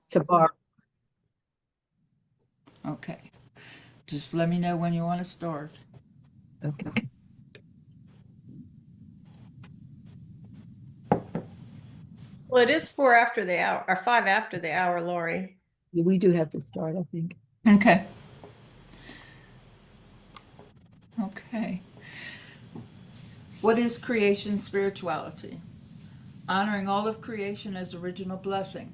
to borrow. Okay. Just let me know when you want to start. Okay. Well, it is 4 after the hour, or 5 after the hour, Lori. We do have to start, I think. Okay. Okay. What is creation spirituality? Honoring all of creation as original blessing.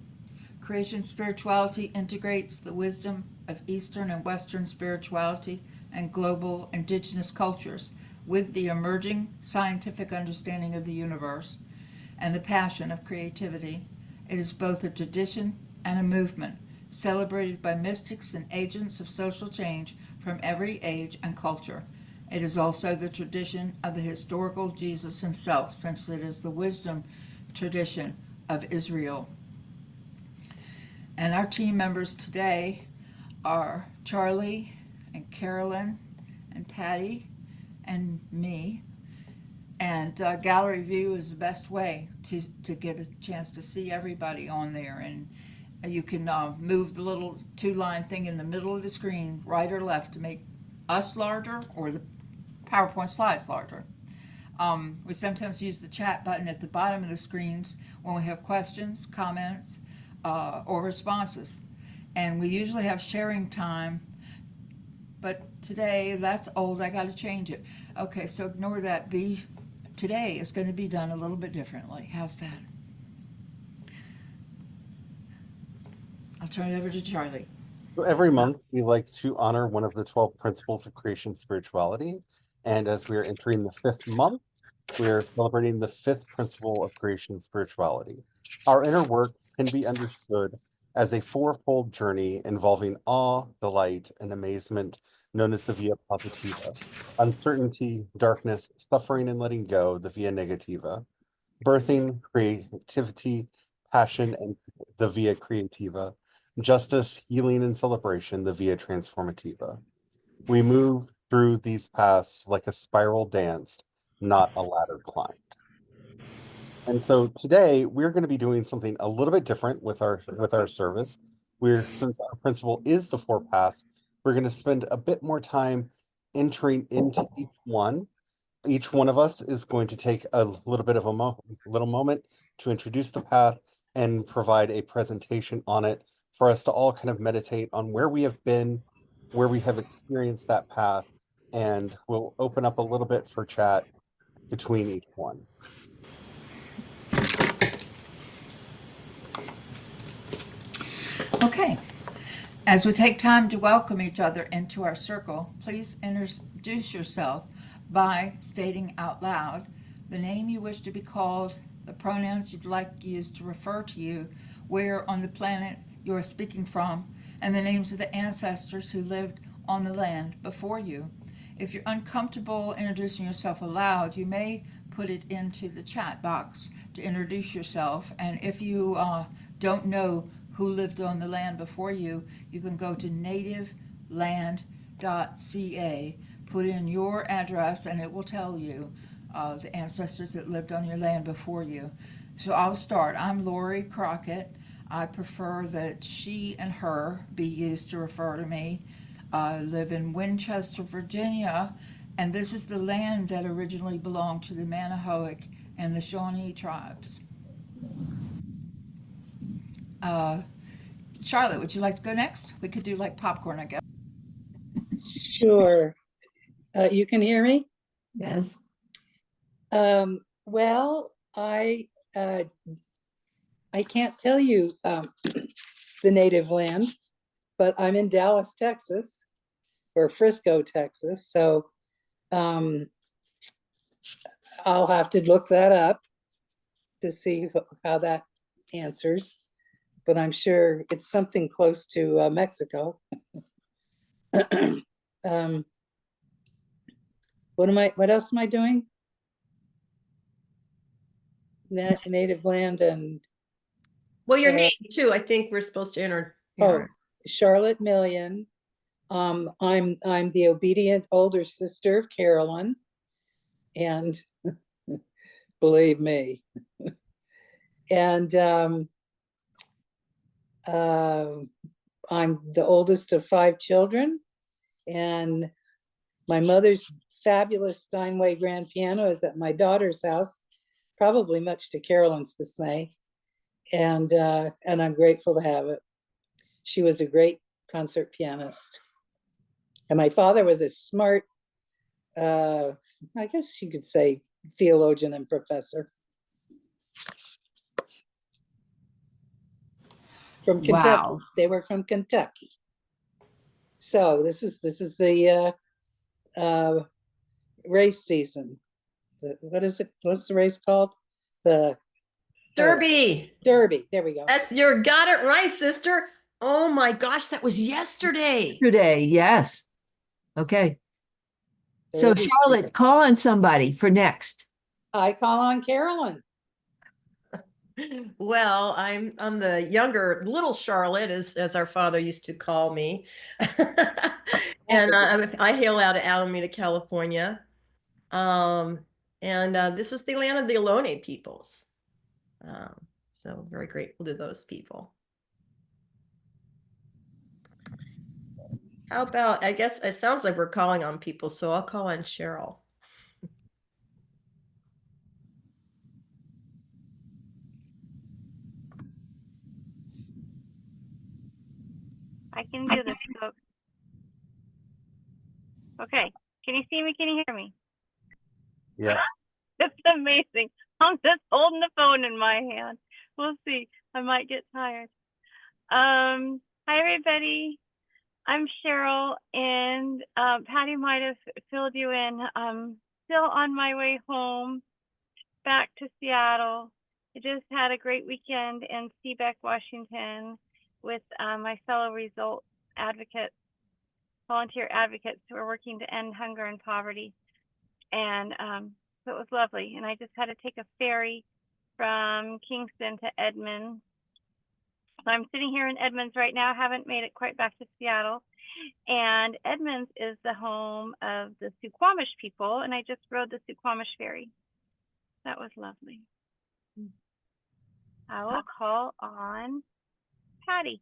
Creation spirituality integrates the wisdom of Eastern and Western spirituality and global indigenous cultures with the emerging scientific understanding of the universe and the passion of creativity. It is both a tradition and a movement, celebrated by mystics and agents of social change from every age and culture. It is also the tradition of the historical Jesus himself, since it is the wisdom tradition of Israel. And our team members today are Charlie and Carolyn and Patty and me. And gallery view is the best way to get a chance to see everybody on there. And you can move the little 2-line thing in the middle of the screen, right or left, to make us larger or the PowerPoint slides larger. We sometimes use the chat button at the bottom of the screens when we have questions, comments, or responses. And we usually have sharing time, but today that's old. I got to change it. Okay, so ignore that. Today is going to be done a little bit differently. How's that? I'll turn it over to Charlie. So every month, we like to honor one of the 12 principles of creation spirituality. And as we are entering the 5th month, we are celebrating the 5th principle of creation spirituality. Our inner work can be understood as a fourfold journey involving awe, delight, and amazement, known as the via positiva, uncertainty, darkness, suffering, and letting go, the via negativa, birthing, creativity, passion, and the via creativa, justice, healing, and celebration, the via transformativa. We move through these paths like a spiral danced, not a ladder climbed. And so today we're going to be doing something a little bit different with our service. Since our principle is the 4 paths, we're going to spend a bit more time entering into each one. Each one of us is going to take a little bit of a little moment to introduce the path and provide a presentation on it for us to all kind of meditate on where we have been, where we have experienced that path, and we'll open up a little bit for chat between each one. Okay. As we take time to welcome each other into our circle, please introduce yourself by stating out loud the name you wish to be called, the pronouns you'd like used to refer to you, where on the planet you are speaking from, and the names of the ancestors who lived on the land before you. If you're uncomfortable introducing yourself aloud, you may put it into the chat box to introduce yourself. And if you don't know who lived on the land before you, you can go to nativeland.ca, put in your address, and it will tell you the ancestors that lived on your land before you. So I'll start. I'm Lori Crockett. I prefer that she and her be used to refer to me. I live in Winchester, Virginia, and this is the land that originally belonged to the Manahoic and the Shawnee tribes. Charlotte, would you like to go next? We could do like popcorn, I guess. Sure. You can hear me? Yes. Well, I can't tell you the native land, but I'm in Dallas, Texas, or Frisco, Texas. So I'll have to look that up to see how that answers. But I'm sure it's something close to Mexico. What else am I doing? Native land and Well, your name too, I think we're supposed to enter. Charlotte Million. I'm the obedient older sister of Carolyn, and believe me. And I'm the oldest of 5 children, and my mother's fabulous Steinway grand piano is at my daughter's house, probably much to Carolyn's dismay. And I'm grateful to have it. She was a great concert pianist. And my father was a smart, I guess you could say, theologian and professor. From Kentucky. Wow. They were from Kentucky. So this is the race season. What is it? What's the race called? The Derby. Derby. There we go. Got it right, sister. Oh my gosh, that was yesterday. Today, yes. Okay. So Derby Charlotte, season. call on somebody for next. I call on Carolyn. Well, I'm the younger little Charlotte, as our father used to call me. And I hail out of Alameda, California. And this is the land of the Ohlone peoples. So very grateful to those people. How about, I guess it sounds like we're calling on people, so I'll call on Cheryl. I can do this, folks. Okay. Can you see me? Can you hear me? Yes. That's amazing. I'm just holding the phone in my hand. We'll see. I might get tired. Hi, everybody. I'm Cheryl, and Patty might have filled you in. I'm still on my way home back to Seattle. I just had a great weekend in Seabeck, Washington, with my fellow result advocates, volunteer advocates who are working to end hunger and poverty. And so it was lovely. And I just had to take a ferry from Kingston to Edmonds. So I'm sitting here in Edmonds right now, haven't made it quite back to Seattle. And Edmonds is the home of the Suquamish people, and I just rode the Suquamish ferry. That was lovely. I will call on Patty.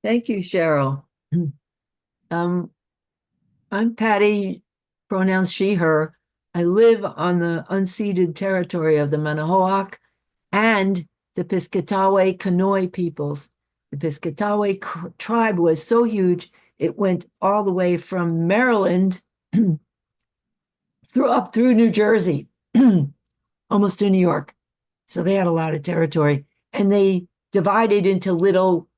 Thank you, Cheryl. I'm Patty, pronouns she, her. I live on the unceded territory of the Manahoac and the Piscataway Conoy peoples. The Piscataway tribe was so huge, it went all the way from Maryland up through New Jersey, almost to New York. So they had a lot of territory, and they divided into little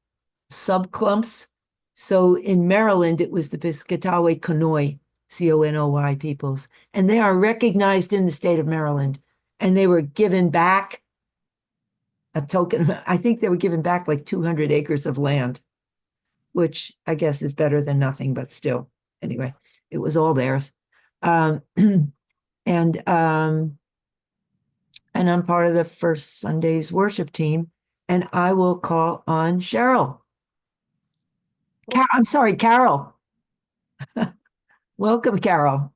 subclumps. So in Maryland, it was the Piscataway Conoy, Conoy peoples, and they are recognized in the state of Maryland, and they were given back a token. I think they were given back like 200 acres of land, which I guess is better than nothing, but still, anyway, it was all theirs. And I'm part of the First Sundays worship team, and I will call on Cheryl. I'm sorry, Carol. Welcome, Carol.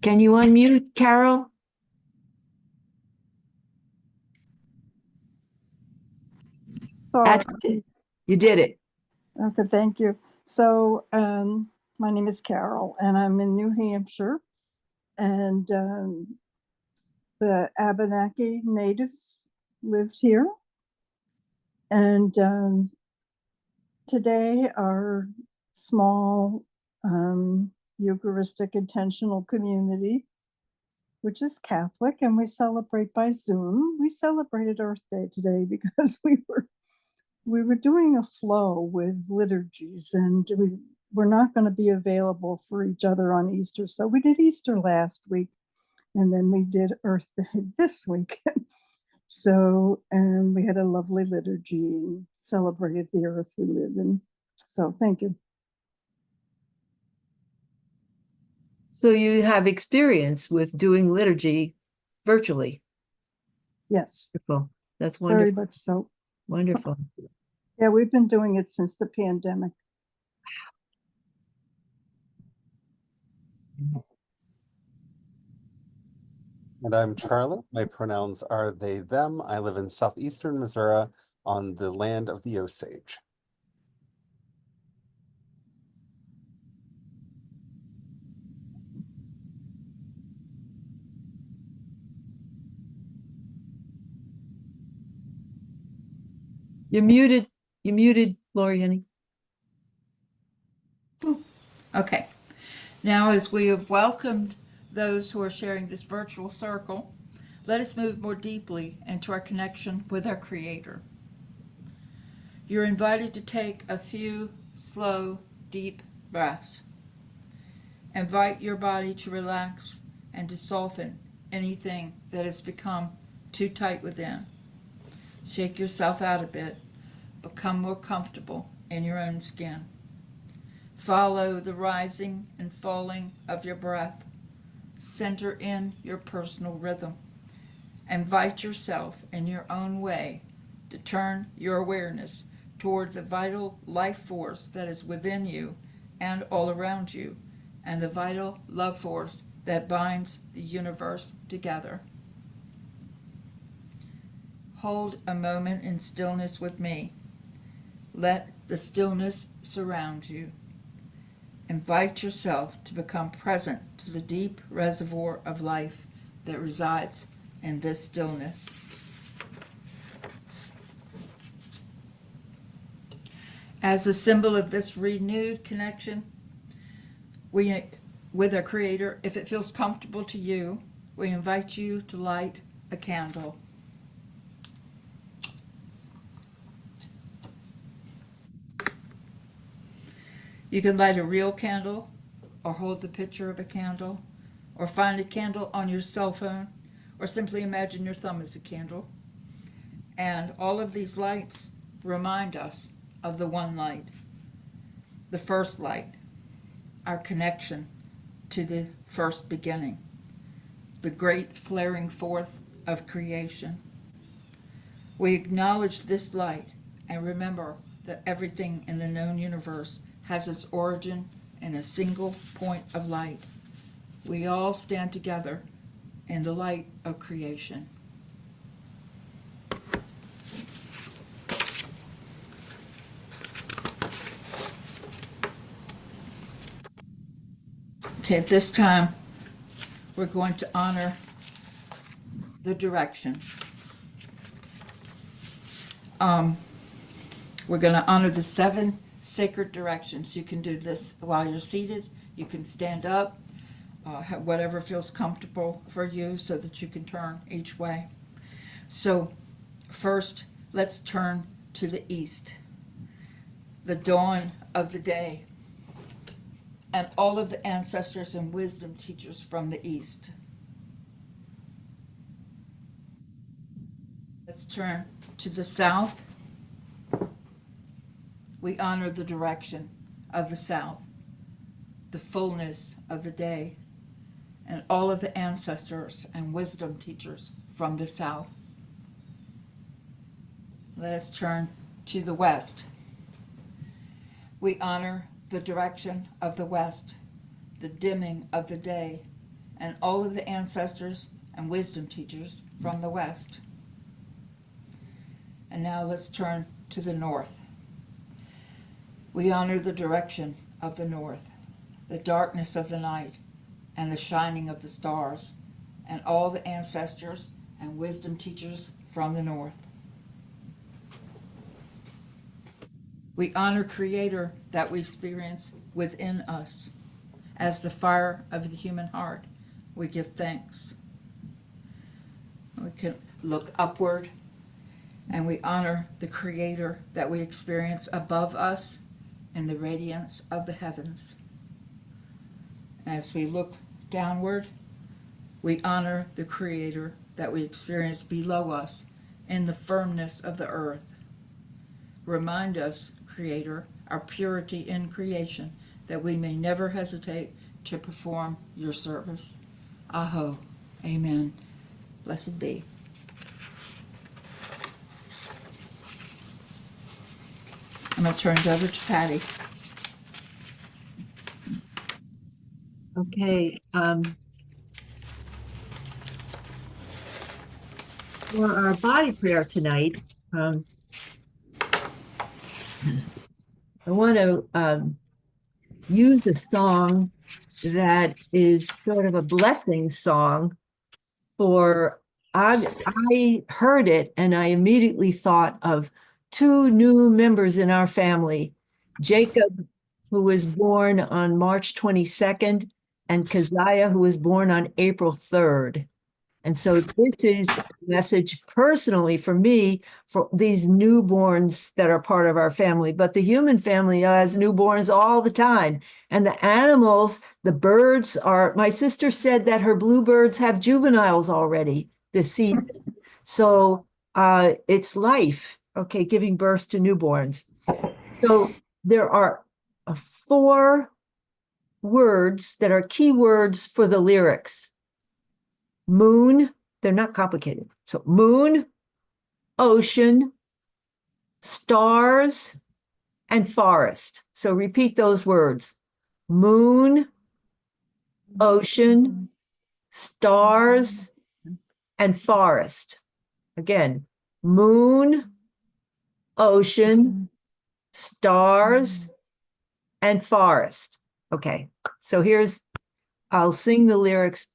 Can you unmute, Carol? Sorry. You did it. Okay, thank you. So my name is Carol, and I'm in New Hampshire, and the Abenaki natives lived here. And today our small Eucharistic intentional community, which is Catholic, and we celebrate by Zoom. We celebrated Earth Day today because we were doing a flow with liturgies, and we were not going to be available for each other on Easter. So we did Easter last week, and then we did Earth Day this week. So, and we had a lovely liturgy and celebrated the earth we live in. So thank you. So you have experience with doing liturgy virtually. Yes, Wonderful. That's very wonderful. much so. Wonderful. Yeah, we've been doing it since the pandemic. And I'm Charlie. My pronouns are they, them. I live in southeastern Missouri on the land of the Osage. You're muted. You're muted, Loriani. Okay. Now, as we have welcomed those who are sharing this virtual circle, let us move more deeply into our connection with our Creator. You're invited to take a few slow, deep breaths. Invite your body to relax and to soften anything that has become too tight within. Shake yourself out a bit. Become more comfortable in your own skin. Follow the rising and falling of your breath. Center in your personal rhythm. Invite yourself in your own way to turn your awareness toward the vital life force that is within you and all around you, and the vital love force that binds the universe together. Hold a moment in stillness with me. Let the stillness surround you. Invite yourself to become present to the deep reservoir of life that resides in this stillness. As a symbol of this renewed connection with our Creator, if it feels comfortable to you, we invite you to light a candle. You can light a real candle, or hold the picture of a candle, or find a candle on your cell phone, or simply imagine your thumb as a candle. And all of these lights remind us of the one light, the first light, our connection to the first beginning, the great flaring forth of creation. We acknowledge this light and remember that everything in the known universe has its origin in a single point of light. We all stand together in the light of creation. Okay, at this time, we're going to honor the directions. We're going to honor the 7 sacred directions. You can do this while you're seated. You can stand up, whatever feels comfortable for you so that you can turn each way. So first, let's turn to the east, the dawn of the day, and all of the ancestors and wisdom teachers from the east. Let's turn to the south. We honor the direction of the south, the fullness of the day, and all of the ancestors and wisdom teachers from the south. Let us turn to the west. We honor the direction of the west, the dimming of the day, and all of the ancestors and wisdom teachers from the west. And now let's turn to the north. We honor the direction of the north, the darkness of the night, and the shining of the stars, and all the ancestors and wisdom teachers from the north. We honor Creator that we experience within us. As the fire of the human heart, we give thanks. We can look upward, and we honor the Creator that we experience above us in the radiance of the heavens. As we look downward, we honor the Creator that we experience below us in the firmness of the earth. Remind us, Creator, our purity in creation, that we may never hesitate to perform your service. Aho. Amen. Blessed be. I'm going to turn it over to Patty. Okay. for our body prayer tonight, I want to use a song that is sort of a blessing song for I heard it and I immediately thought of two new members in our family, Jacob, who was born on March 22nd, and Keziah, who was born on April 3rd. And so this is a message personally for me for these newborns that are part of our family. But the human family has newborns all the time. And the animals, the birds are, my sister said that her bluebirds have juveniles already this season. So it's life, okay, giving birth to newborns. So there are 4 words that are key words for the lyrics. Moon, they're not complicated. So moon, ocean, stars, and forest. So repeat those words. Moon, ocean, stars, and forest. Again, moon, ocean, stars, and forest. Okay, so I'll sing the lyrics.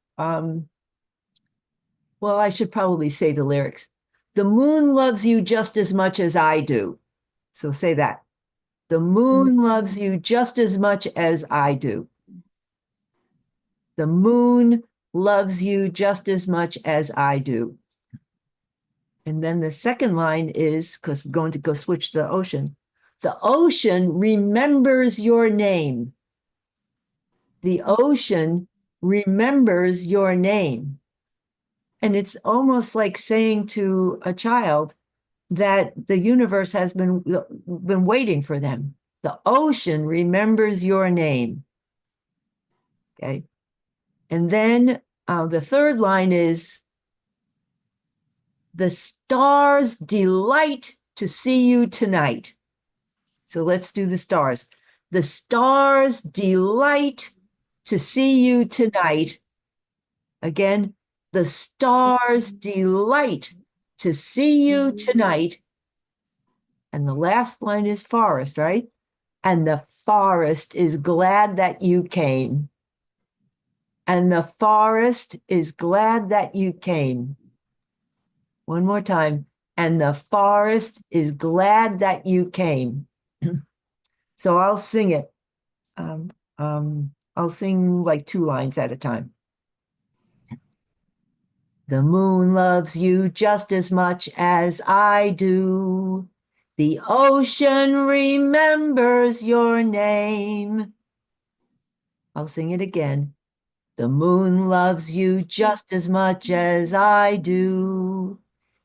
Well, I should probably say the lyrics. The moon loves you just as much as I do. So say that. The moon loves you just as much as I do. The moon loves you just as much as I do. And then the second line is, because we're going to go switch the ocean. The ocean remembers your name. The ocean remembers your name. And it's almost like saying to a child that the universe has been waiting for them. The ocean remembers your name. Okay. And then the third line is, the stars delight to see you tonight. So let's do the stars. The stars delight to see you tonight. Again, the stars delight to see you tonight. And the last line is forest, right? And the forest is glad that you came. And the forest is glad that you came. One more time. And the forest is glad that you came. So I'll sing it. I'll sing like 2 lines at a time. The moon loves you just as much as I do. The ocean remembers your name. I'll sing it again. The moon loves you just as much as I do.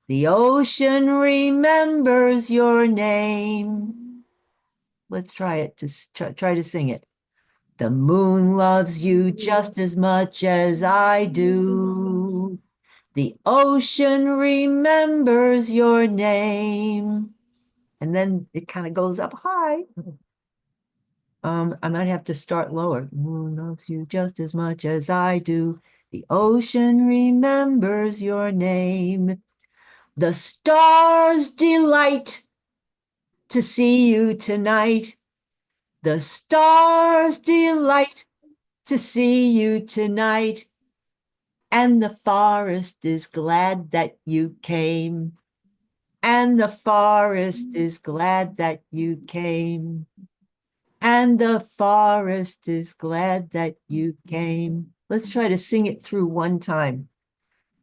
The ocean remembers your name. Let's try it. Just try to sing it. The moon loves you just as much as I do. The ocean remembers your name. And then it kind of goes up high. I might have to start lower. The moon loves you just as much as I do. The ocean remembers your name. The stars delight to see you tonight. The stars delight to see you tonight. And the forest is glad that you came. And the forest is glad that you came. And the forest is glad that you came. Let's try to sing it through one time.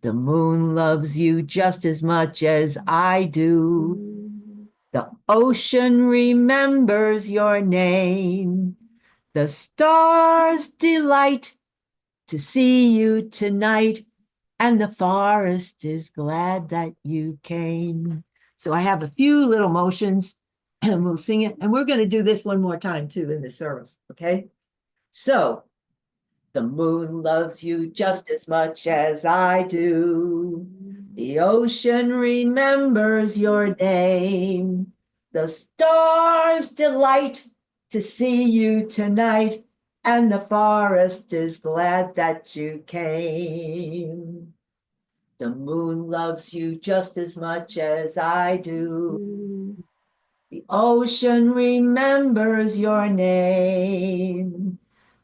The moon loves you just as much as I do. The ocean remembers your name. The stars delight to see you tonight. And the forest is glad that you came. So I have a few little motions and we'll sing it. And we're going to do this one more time too in the service. Okay. So the moon loves you just as much as I do. The ocean remembers your name. The stars delight to see you tonight. And the forest is glad that you came. The moon loves you just as much as I do. The ocean remembers your name.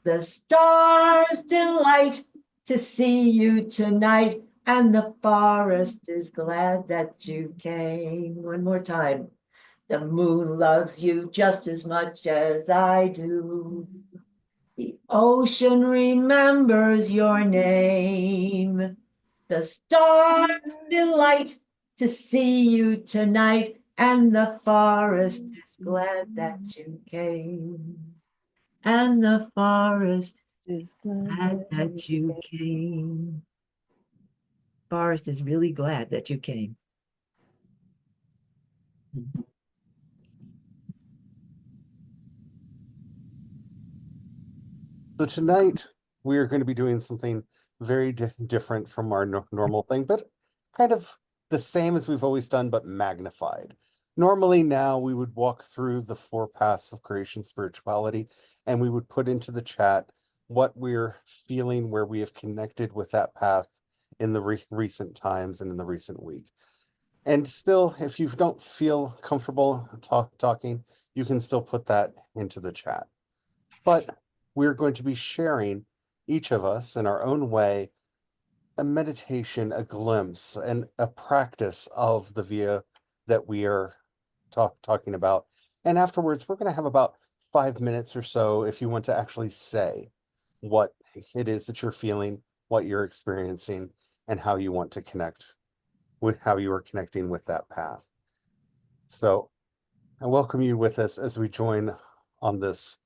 The stars delight to see you tonight, and the forest is glad that you came. One more time. The moon loves you just as much as I do. The ocean remembers your name. The stars delight to see you tonight, and the forest is glad that you came. And the forest Is glad that you came. Forest is really glad that you came. So tonight we are going to be doing something very different from our normal thing, but kind of the same as we've always done, but magnified. Normally now we would walk through the 4 paths of creation spirituality, and we would put into the chat what we're feeling, where we have connected with that path in the recent times and in the recent week. And still, if you don't feel comfortable talking, you can still put that into the chat. But we're going to be sharing, each of us in our own way, a meditation, a glimpse, and a practice of the via that we are talking about. And afterwards, we're going to have about 5 minutes or so if you want to actually say what it is that you're feeling, what you're experiencing, and how you want to connect with how you are connecting with that path. So I welcome you with us as we join on this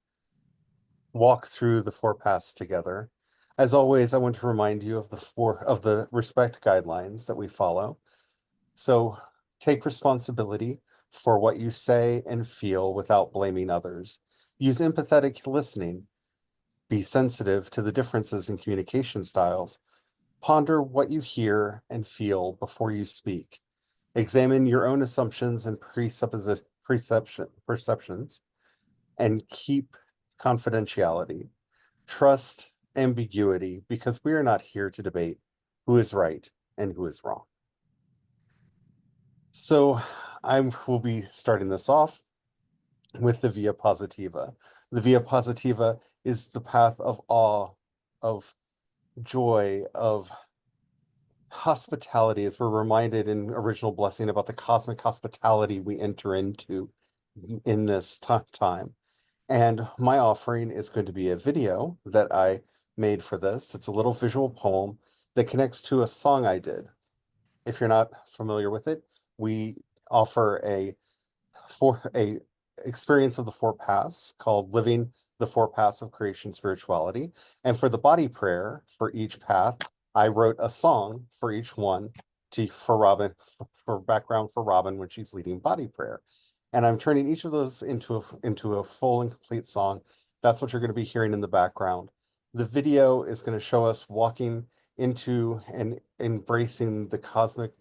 walk through the 4 paths together. As always, I want to remind you of the respect guidelines that we follow. So take responsibility for what you say and feel without blaming others. Use empathetic listening. Be sensitive to the differences in communication styles. Ponder what you hear and feel before you speak. Examine your own assumptions and perceptions, and keep confidentiality. Trust ambiguity, because we are not here to debate who is right and who is wrong. So I will be starting this off with the Via Positiva. The Via Positiva is the path of awe, of joy, of hospitality, as we're reminded in Original Blessing about the cosmic hospitality we enter into in this time. And my offering is going to be a video that I made for this. It's a little visual poem that connects to a song I did. If you're not familiar with it, we offer a experience of the 4 paths called Living the 4 Paths of Creation Spirituality. And for the body prayer for each path, I wrote a song for each one for Robin, for background for Robin when she's leading body prayer. And I'm turning each of those into a full and complete song. That's what you're going to be hearing in the background. The video is going to show us walking into and embracing the cosmic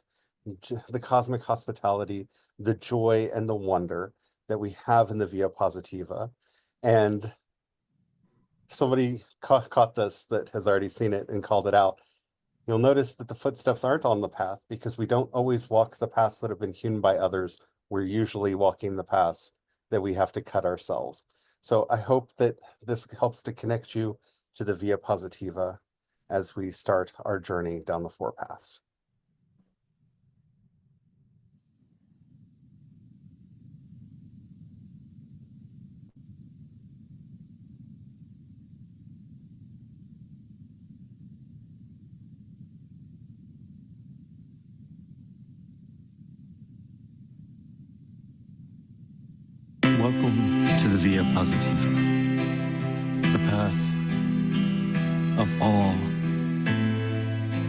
hospitality, the joy and the wonder that we have in the Via Positiva. And somebody caught this that has already seen it and called it out. You'll notice that the footsteps aren't on the path because we don't always walk the paths that have been hewn by others. We're usually walking the paths that we have to cut ourselves. So I hope that this helps to connect you to the Via Positiva as we start our journey down the 4 paths. Welcome to the Via Positiva, the path of awe,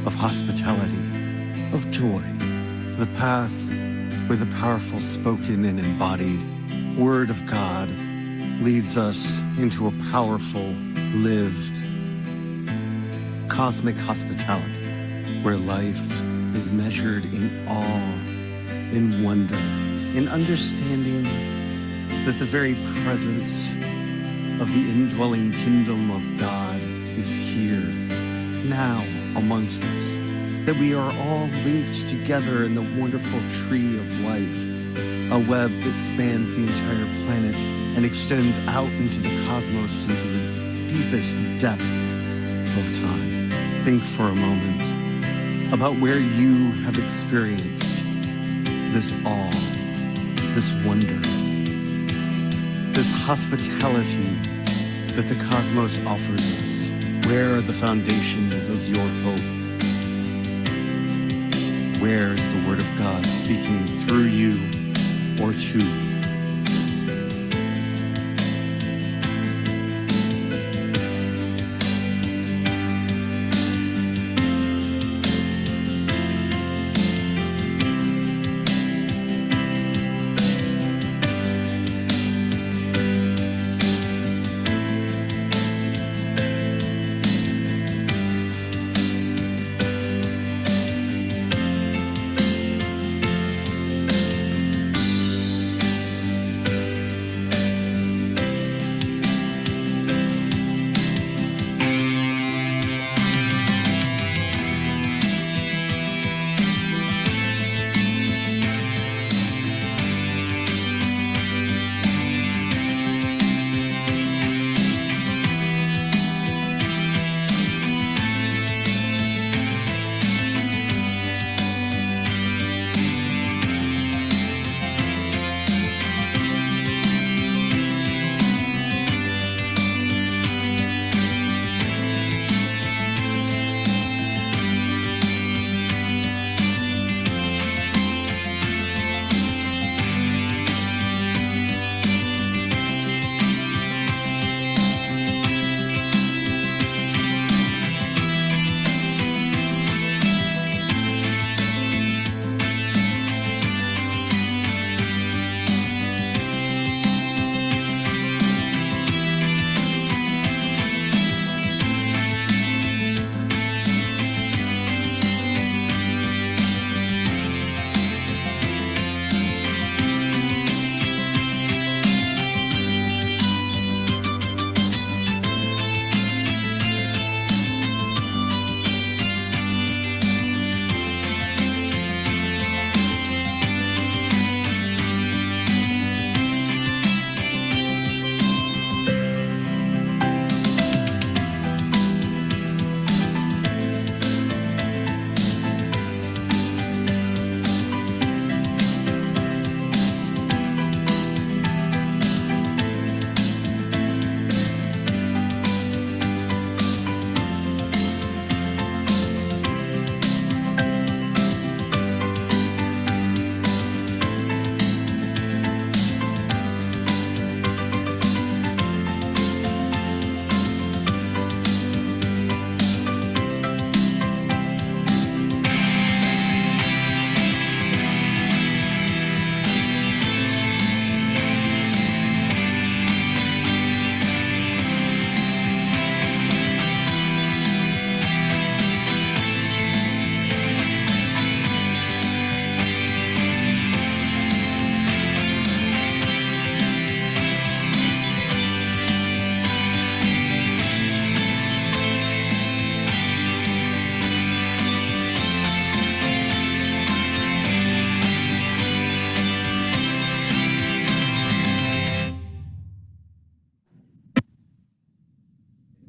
of hospitality, of joy, the path where the powerful spoken and embodied Word of God leads us into a powerful, lived, cosmic hospitality, where life is measured in awe, in wonder, in understanding that the very presence of the indwelling kingdom of God is here, now, amongst us. that we are all linked together in the wonderful tree of life, a web that spans the entire planet and extends out into the cosmos, into the deepest depths of time. Think for a moment about where you have experienced this awe, this wonder, this hospitality that the cosmos offers us. Where are the foundations of your hope? Where is the Word of God speaking through you or to you?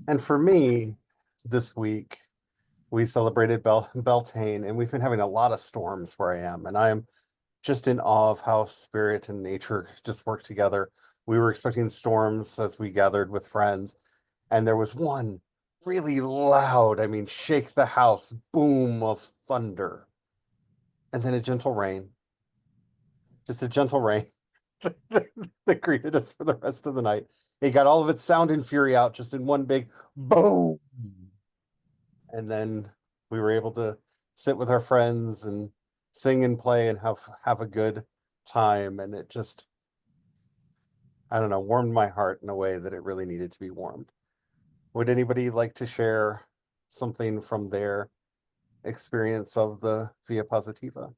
And for me, this week, we celebrated Beltane, and we've been having a lot of storms where I am, and I am just in awe of how spirit and nature just work together. We were expecting storms as we gathered with friends, and there was one really loud, I mean, shake the house, boom of thunder, and then a gentle rain, just a gentle rain that greeted us for the rest of the night. It got all of its sound and fury out just in one big boom. And then we were able to sit with our friends and sing and play and have a good time. And it just, I don't know, warmed my heart in a way that it really needed to be warmed. Would anybody like to share something from their experience of the Via Positiva?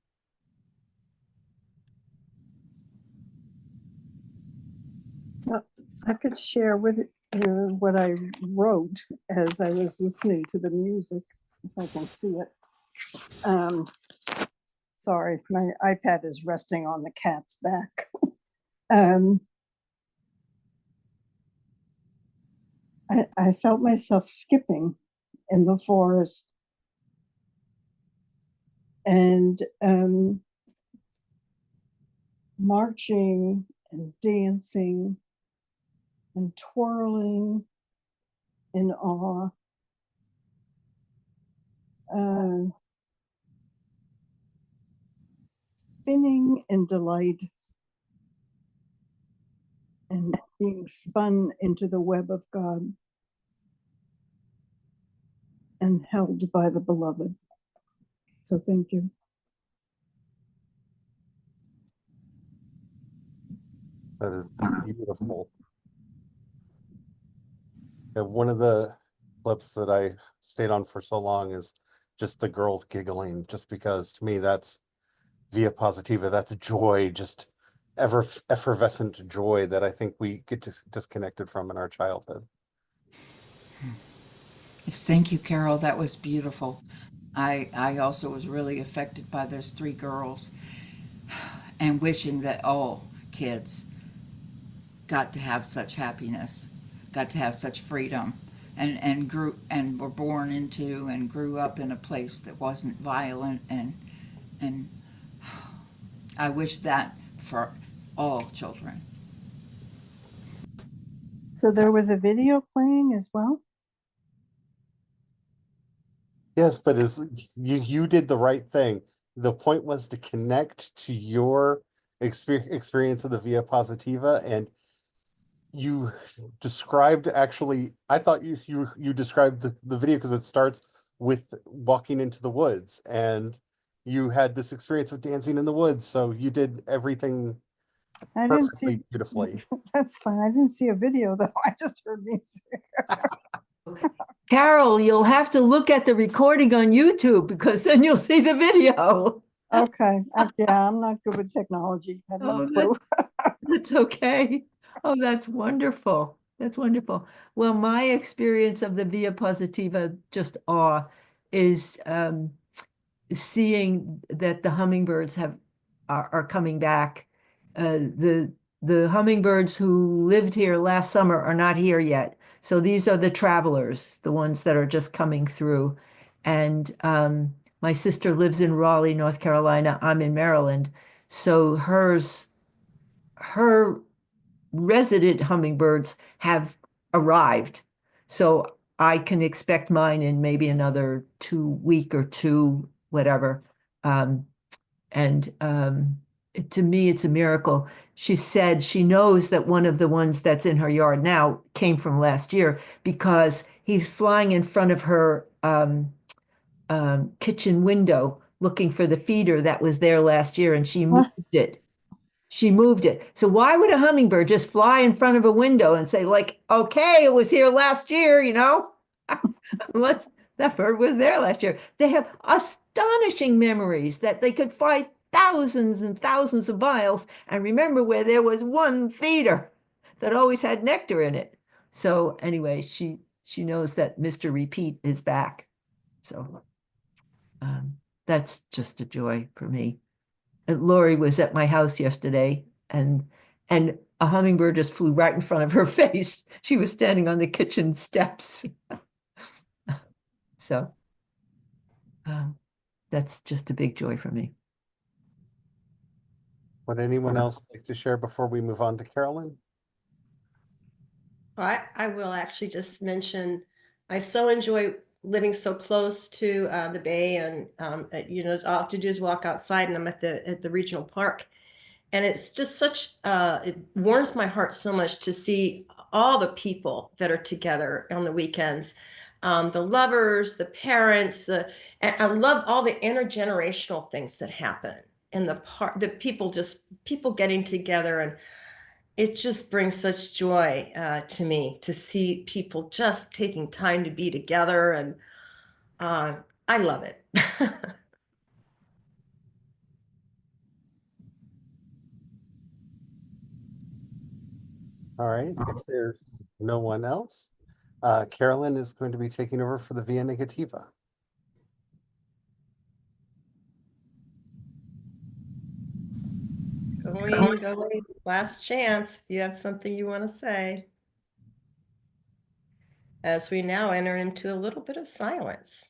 I could share with you what I wrote as I was listening to the music, if I can see it. Um, sorry, my iPad is resting on the cat's back. Um, I felt myself skipping in the forest and marching and dancing and twirling in awe. Spinning in delight and being spun into the web of God and held by the beloved. So thank you. That is beautiful. Yeah, one of the clips that I stayed on for so long is just the girls giggling, just because to me that's via positiva, that's joy, just effervescent joy that I think we get disconnected from in our childhood. Yes, thank you, Carol. That was beautiful. I also was really affected by those three girls and wishing that all kids got to have such happiness, got to have such freedom, and grew and were born into and grew up in a place that wasn't violent, and I wish that for all children. So there was a video playing as well? Yes, but you did the right thing. The point was to connect to your experience of the via positiva, and you described, actually, I thought you described the video because it starts with walking into the woods, and you had this experience of dancing in the woods, so you did everything I didn't perfectly see. beautifully. That's fine. I didn't see a video though. I just heard music. Carol, you'll have to look at the recording on YouTube because then you'll see the video. Okay. Yeah, I'm not good with technology. I have no Oh, clue. that's okay. Oh, that's wonderful. That's wonderful. Well, my experience of the Via Positiva, just awe, is seeing that the hummingbirds are coming back. The hummingbirds who lived here last summer are not here yet. So these are the travelers, the ones that are just coming through. And my sister lives in Raleigh, North Carolina. I'm in Maryland. So her resident hummingbirds have arrived. So I can expect mine in maybe another 2 week or two, whatever. And to me, it's a miracle. She said she knows that one of the ones that's in her yard now came from last year because he's flying in front of her kitchen window looking for the feeder that was there last year, and she moved it. She moved it. So why would a hummingbird just fly in front of a window and say, like, okay, it was here last year, you know? What's that bird was there last year? They have astonishing memories that they could fly thousands and thousands of miles and remember where there was one feeder that always had nectar in it. So anyway, she knows that Mr. Repeat is back. So that's just a joy for me. And Lori was at my house yesterday, and a hummingbird just flew right in front of her face. She was standing on the kitchen steps. So that's just a big joy for me. Would anyone else like to share before we move on to Carolyn? I will actually just mention, I so enjoy living so close to the bay, and you know, all I have to do is walk outside and I'm at the regional park. And it's just such, it warms my heart so much to see all the people that are together on the weekends. The lovers, the parents, and I love all the intergenerational things that happen in the park, the people getting together, and it just brings such joy to me to see people just taking time to be together, and I love it. All right, if there's no one else, Carolyn is going to be taking over for the Via Negativa. Queen, go away. Last chance if you have something you want to say. As we now enter into a little bit of silence.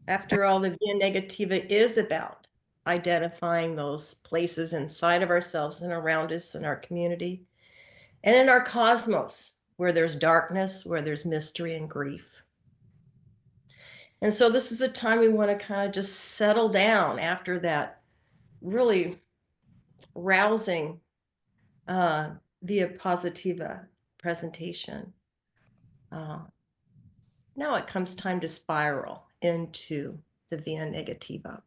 After all, the Via Negativa is about identifying those places inside of ourselves and around us in our community and in our cosmos where there's darkness, where there's mystery and grief. And so this is a time we want to kind of just settle down after that really rousing Via Positiva presentation. Now it comes time to spiral into the Via Negativa.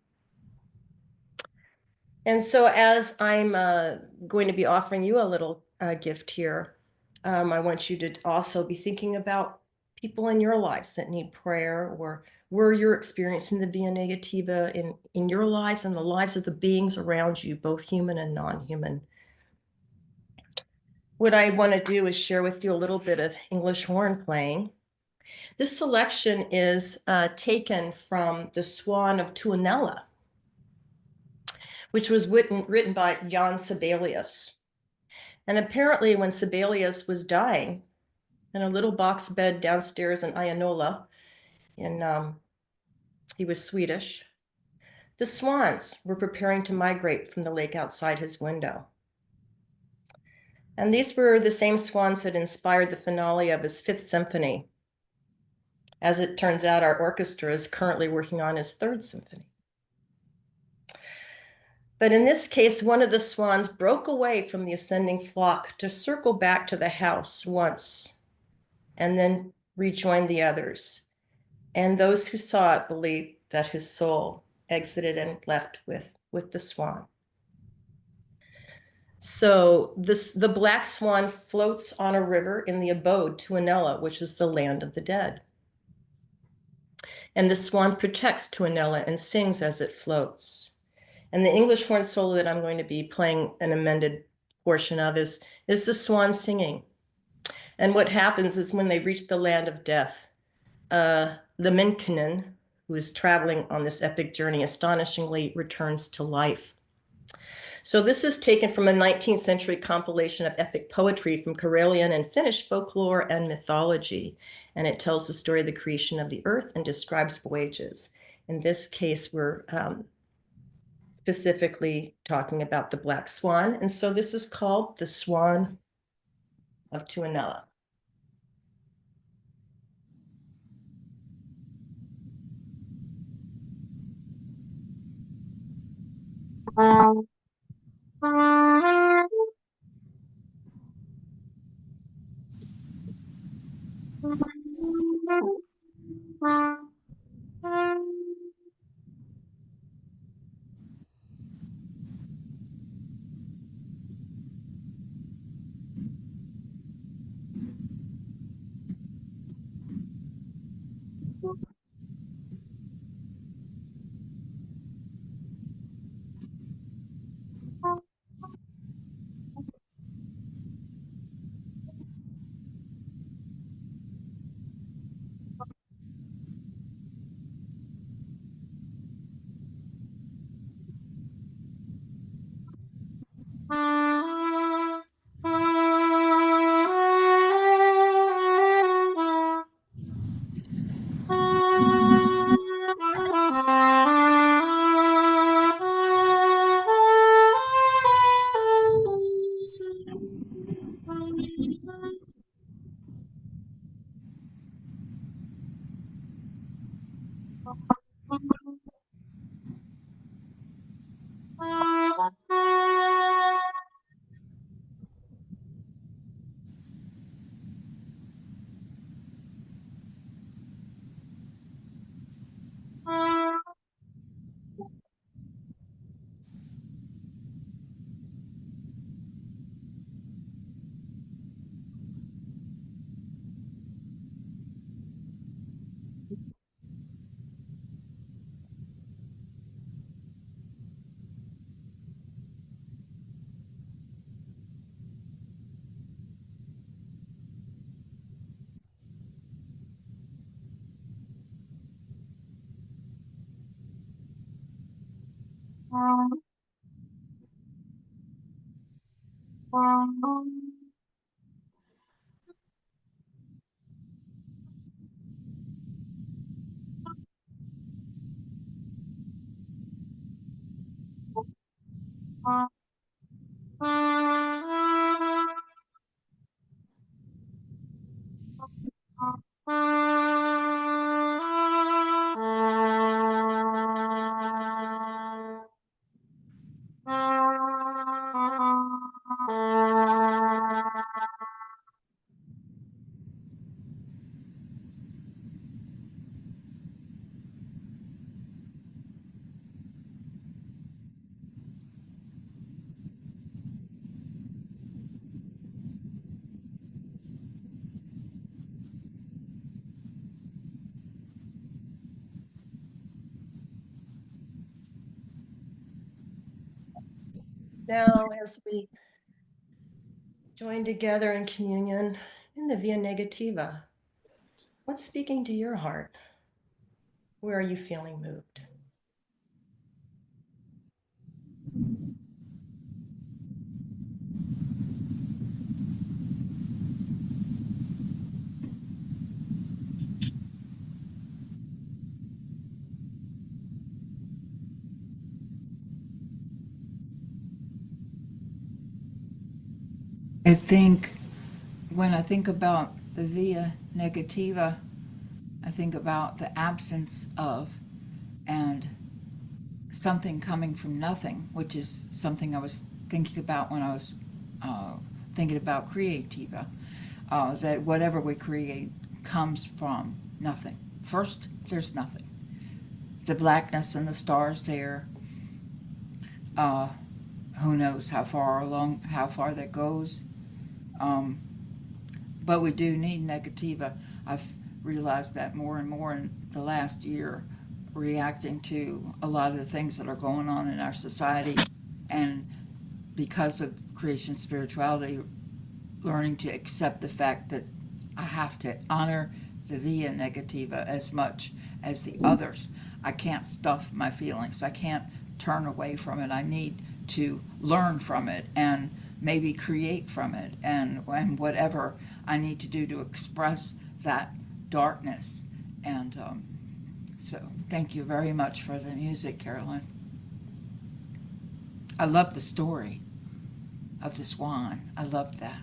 And so as I'm going to be offering you a little gift here, I want you to also be thinking about people in your lives that need prayer, or where you're experiencing the Via Negativa in your lives and the lives of the beings around you, both human and non-human. What I want to do is share with you a little bit of English horn playing. This selection is taken from The Swan of Tuonela, which was written by Jan Sibelius. And apparently when Sibelius was dying in a little box bed downstairs in Ayanola, he was Swedish, the swans were preparing to migrate from the lake outside his window. And these were the same swans that inspired the finale of his Fifth Symphony. As it turns out, our orchestra is currently working on his Third Symphony. But in this case, one of the swans broke away from the ascending flock to circle back to the house once and then rejoin the others. And those who saw it believed that his soul exited and left with the swan. So the black swan floats on a river in the abode Tuonela, which is the land of the dead. And the swan protects Tuonela and sings as it floats. And the English horn solo that I'm going to be playing an amended portion of is the swan singing. And what happens is when they reach the land of death, the Minkinen, who is traveling on this epic journey, astonishingly returns to life. So this is taken from a 19th century compilation of epic poetry from Karelian and Finnish folklore and mythology. And it tells the story of the creation of the earth and describes voyages. In this case, we're specifically talking about the black swan. And so this is called The Swan of Tuonela. Now, as we join together in communion in the Via Negativa, what's speaking to your heart? Where are you feeling moved? I think when I think about the via negativa, I think about the absence of and something coming from nothing, which is something I was thinking about when I was thinking about creativa. That whatever we create comes from nothing. First, there's nothing. The blackness and the stars there. Who knows how far that goes. But we do need negativa. I've realized that more and more in the last year, reacting to a lot of the things that are going on in our society, and because of creation spirituality, learning to accept the fact that I have to honor the via negativa as much as the others. I can't stuff my feelings. I can't turn away from it. I need to learn from it and maybe create from it, and whatever I need to do to express that darkness. And so thank you very much for the music, Carolyn. I love the story of the swan. I love that.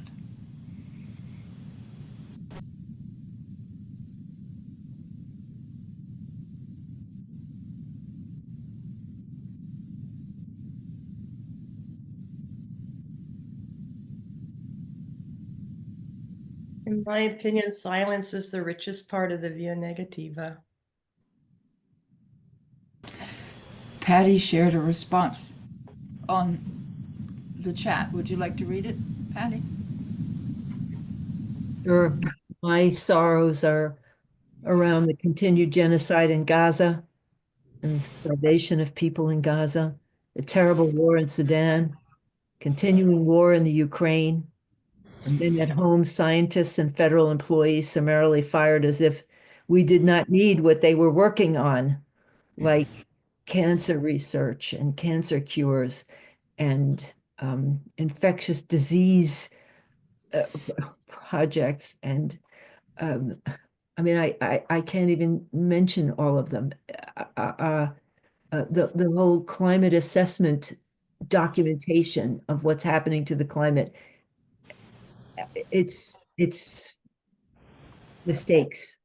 In my opinion, silence is the richest part of the Via Negativa. Patty shared a response on the chat. Would you like to read it, Patty? Sure. My sorrows are around the continued genocide in Gaza and starvation of people in Gaza, the terrible war in Sudan, continuing war in the Ukraine, and then at home, scientists and federal employees summarily fired as if we did not need what they were working on, like cancer research and cancer cures and infectious disease projects. And I mean, I can't even mention all of them. The whole climate assessment documentation of what's happening to the climate. It's mistakes,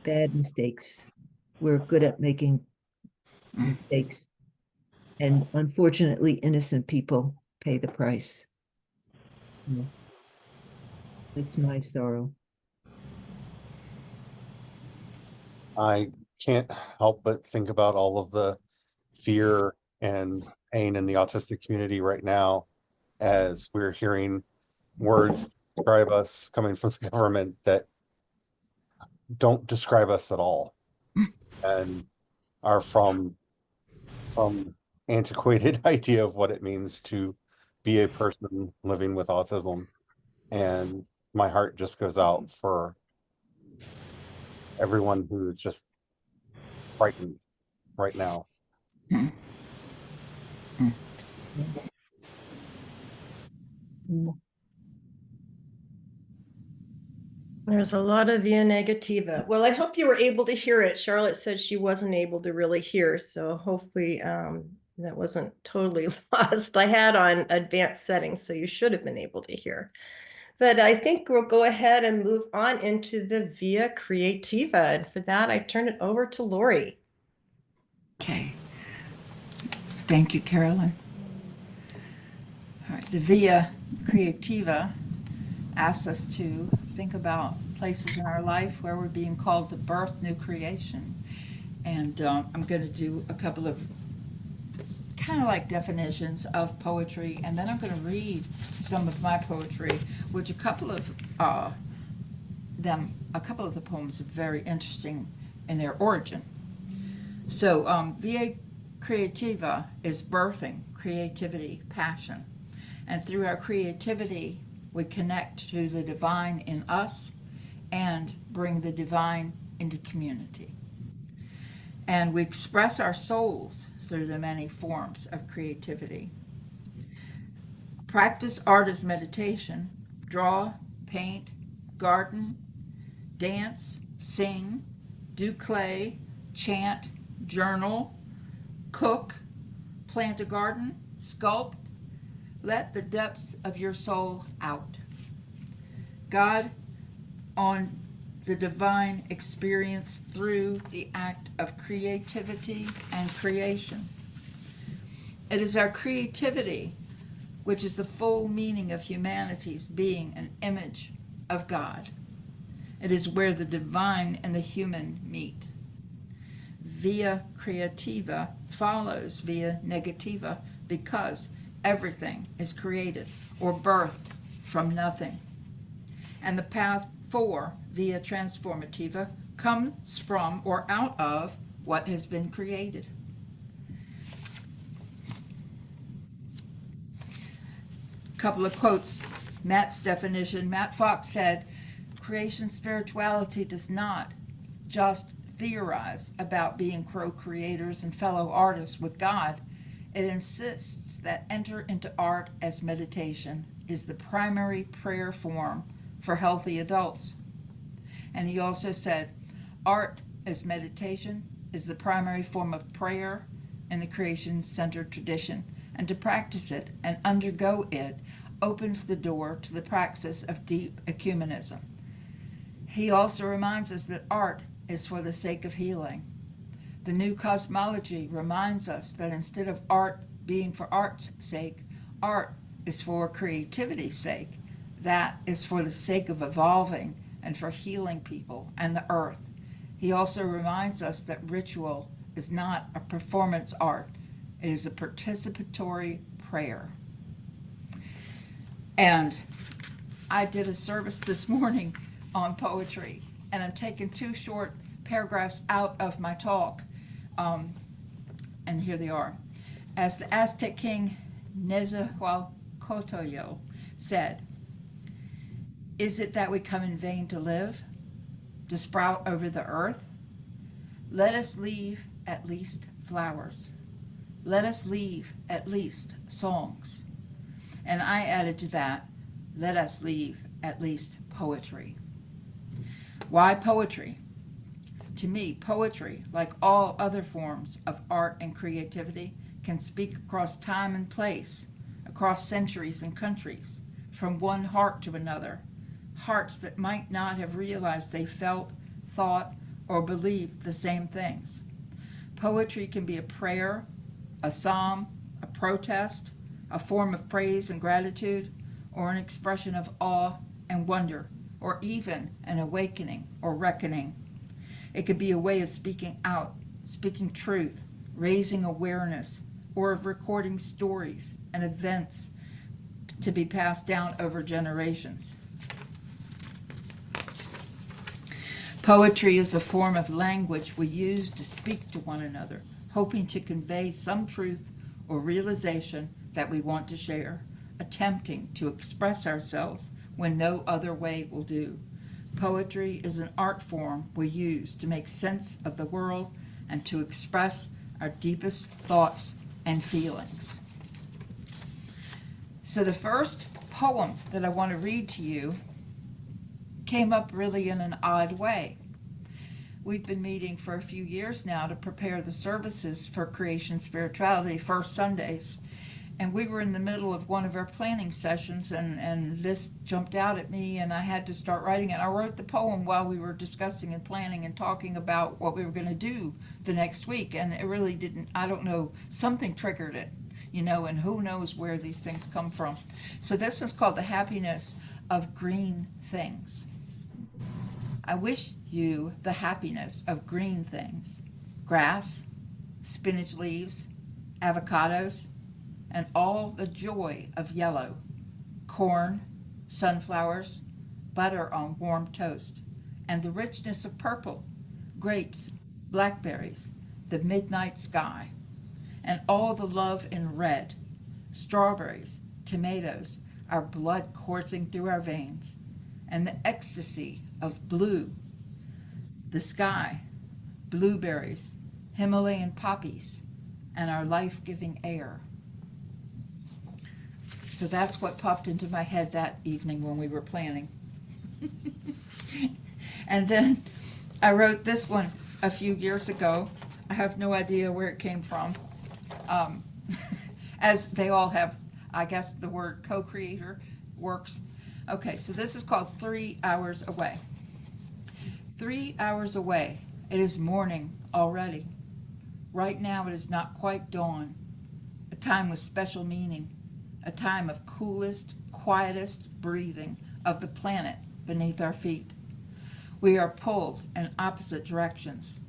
bad mistakes. We're good at making mistakes. And unfortunately, innocent people pay the price. It's my sorrow. I can't help but think about all of the fear and pain in the autistic community right now as we're hearing words describe us coming from the government that don't describe us at all and are from some antiquated idea of what it means to be a person living with autism. And my heart just goes out for everyone who is just frightened right now. There's a lot of Via Negativa. Well, I hope you were able to hear it. Charlotte said she wasn't able to really hear, so hopefully that wasn't totally lost. I had on advanced settings, so you should have been able to hear. But I think we'll go ahead and move on into the Via Creativa. And for that, I turn it over to Lori. Okay. Thank you, Carolyn. All right. The Via Creativa asks us to think about places in our life where we're being called to birth new creation. And I'm going to do a couple of kind of like definitions of poetry, and then I'm going to read some of my poetry, which a couple of the poems are very interesting in their origin. So Via Creativa is birthing, creativity, passion. And through our creativity, we connect to the divine in us and bring the divine into community. And we express our souls through the many forms of creativity. Practice art as meditation. Draw, paint, garden, dance, sing, do clay, chant, journal, cook, plant a garden, sculpt. Let the depths of your soul out. God on the divine experience through the act of creativity and creation. It is our creativity which is the full meaning of humanity's being an image of God. It is where the divine and the human meet. Via creativa follows via negativa because everything is created or birthed from nothing. And the path for via transformativa comes from or out of what has been created. Couple of quotes. Matt's definition. Matt Fox said, creation spirituality does not just theorize about being co-creators and fellow artists with God. It insists that enter into art as meditation is the primary prayer form for healthy adults. And he also said, art as meditation is the primary form of prayer in the creation-centered tradition, and to practice it and undergo it opens the door to the praxis of deep ecumenism. He also reminds us that art is for the sake of healing. The new cosmology reminds us that instead of art being for art's sake, art is for creativity's sake. That is for the sake of evolving and for healing people and the earth. He also reminds us that ritual is not a performance art. It is a participatory prayer. And I did a service this morning on poetry, and I'm taking 2 short paragraphs out of my talk. And here they are. As the Aztec king Nezahualcóyotl said, "Is it that we come in vain to live, to sprout over the earth? Let us leave at least flowers. Let us leave at least songs." And I added to that, let us leave at least poetry. Why poetry? To me, poetry, like all other forms of art and creativity, can speak across time and place, across centuries and countries, from one heart to another, hearts that might not have realized they felt, thought, or believed the same things. Poetry can be a prayer, a psalm, a protest, a form of praise and gratitude, or an expression of awe and wonder, or even an awakening or reckoning. It could be a way of speaking out, speaking truth, raising awareness, or of recording stories and events to be passed down over generations. Poetry is a form of language we use to speak to one another, hoping to convey some truth or realization that we want to share, attempting to express ourselves when no other way will do. Poetry is an art form we use to make sense of the world and to express our deepest thoughts and feelings. So the first poem that I want to read to you came up really in an odd way. We've been meeting for a few years now to prepare the services for Creation Spirituality, first Sundays. And we were in the middle of one of our planning sessions, and this jumped out at me, and I had to start writing it. I wrote the poem while we were discussing and planning and talking about what we were going to do the next week, and it really didn't, I don't know, something triggered it, and who knows where these things come from. So this one's called The Happiness of Green Things. I wish you the happiness of green things, grass, spinach leaves, avocados, and all the joy of yellow, corn, sunflowers, butter on warm toast, and the richness of purple, grapes, blackberries, the midnight sky, and all the love in red, strawberries, tomatoes, our blood coursing through our veins, and the ecstasy of blue, the sky, blueberries, Himalayan poppies, and our life-giving air. So that's what popped into my head that evening when we were planning. And then I wrote this one a few years ago. I have no idea where it came from. As they all have, I guess the word co-creator works. Okay, so this is called 3 Hours Away. 3 hours away. It is morning already. Right now it is not quite dawn. A time with special meaning. A time of coolest, quietest breathing of the planet beneath our feet. We are pulled in opposite directions.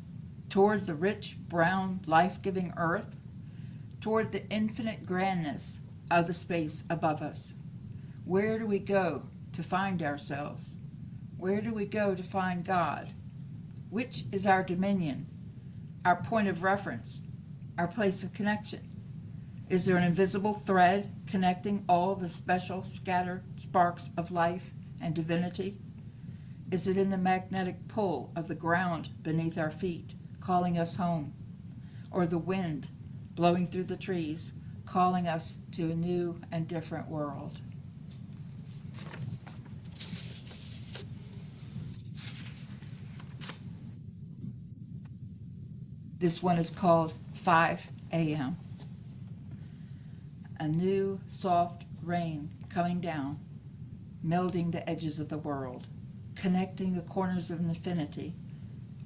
Toward the rich, brown, life-giving earth. Toward the infinite grandness of the space above us. Where do we go to find ourselves? Where do we go to find God? Which is our dominion, our point of reference, our place of connection? Is there an invisible thread connecting all the special scattered sparks of life and divinity? Is it in the magnetic pull of the ground beneath our feet, calling us home? Or the wind blowing through the trees, calling us to a new and different world? This one is called 5 a.m. A new soft rain coming down, melding the edges of the world, connecting the corners of infinity,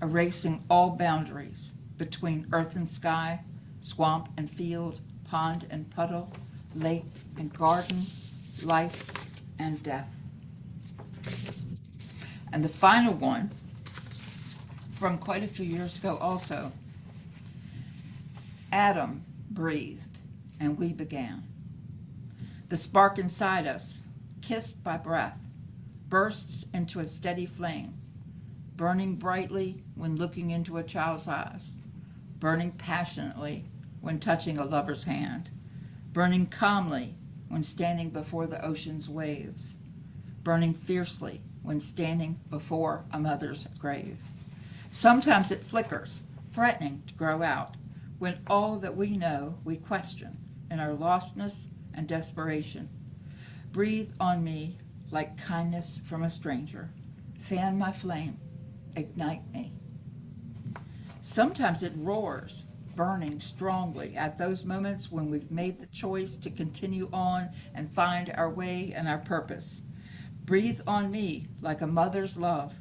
erasing all boundaries between earth and sky, swamp and field, pond and puddle, lake and garden, life and death. And the final one, from quite a few years ago also, Adam breathed and we began. The spark inside us, kissed by breath, bursts into a steady flame, burning brightly when looking into a child's eyes, burning passionately when touching a lover's hand, burning calmly when standing before the ocean's waves, burning fiercely when standing before a mother's grave. Sometimes it flickers, threatening to grow out, when all that we know we question in our lostness and desperation. Breathe on me like kindness from a stranger. Fan my flame, ignite me. Sometimes it roars, burning strongly at those moments when we've made the choice to continue on and find our way and our purpose. Breathe on me like a mother's love.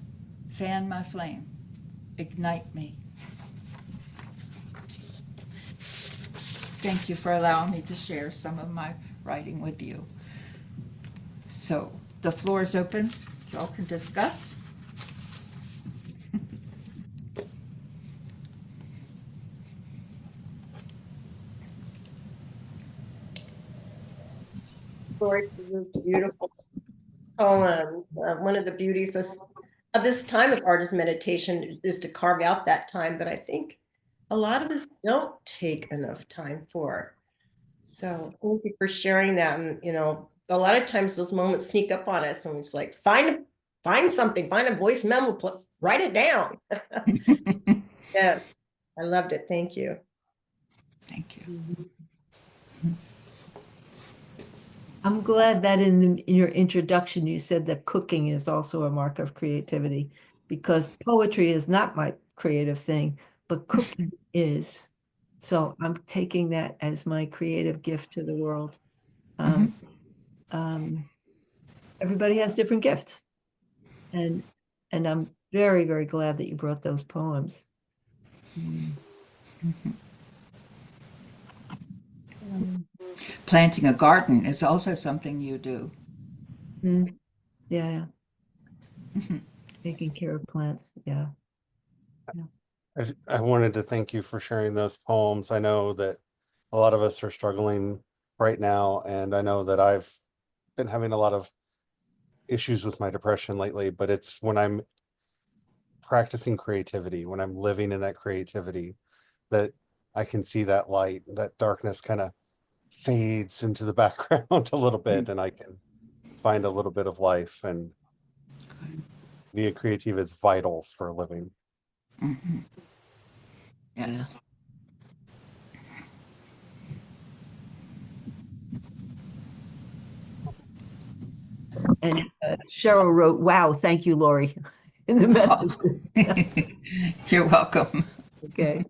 Fan my flame, ignite me. Thank you for allowing me to share some of my writing with you. So the floor is open. Y'all can discuss. Lord, this is beautiful poem. One of the beauties of this time of artist meditation is to carve out that time that I think a lot of us don't take enough time for. So thank you for sharing that. And, you know, a lot of times those moments sneak up on us and it's like, find something, find a voice memo, write it down. Yes, I loved it. Thank you. Thank you. I'm glad that in your introduction, you said that cooking is also a mark of creativity, because poetry is not my creative thing, but cooking is. So I'm taking that as my creative gift to the world. Everybody has different gifts. And I'm very, very glad that you brought those poems. Planting a garden is also something you do. Yeah. Taking care of plants. Yeah. I wanted to thank you for sharing those poems. I know that a lot of us are struggling right now, and I know that I've been having a lot of issues with my depression lately, but it's when I'm practicing creativity, when I'm living in that creativity, that I can see that light, that darkness kind of fades into the background a little bit, and I can find a little bit of life. And Via Creativa is vital for living. Yes. And Cheryl wrote, "Wow, thank you, Lori," in the message. You're welcome. Okay.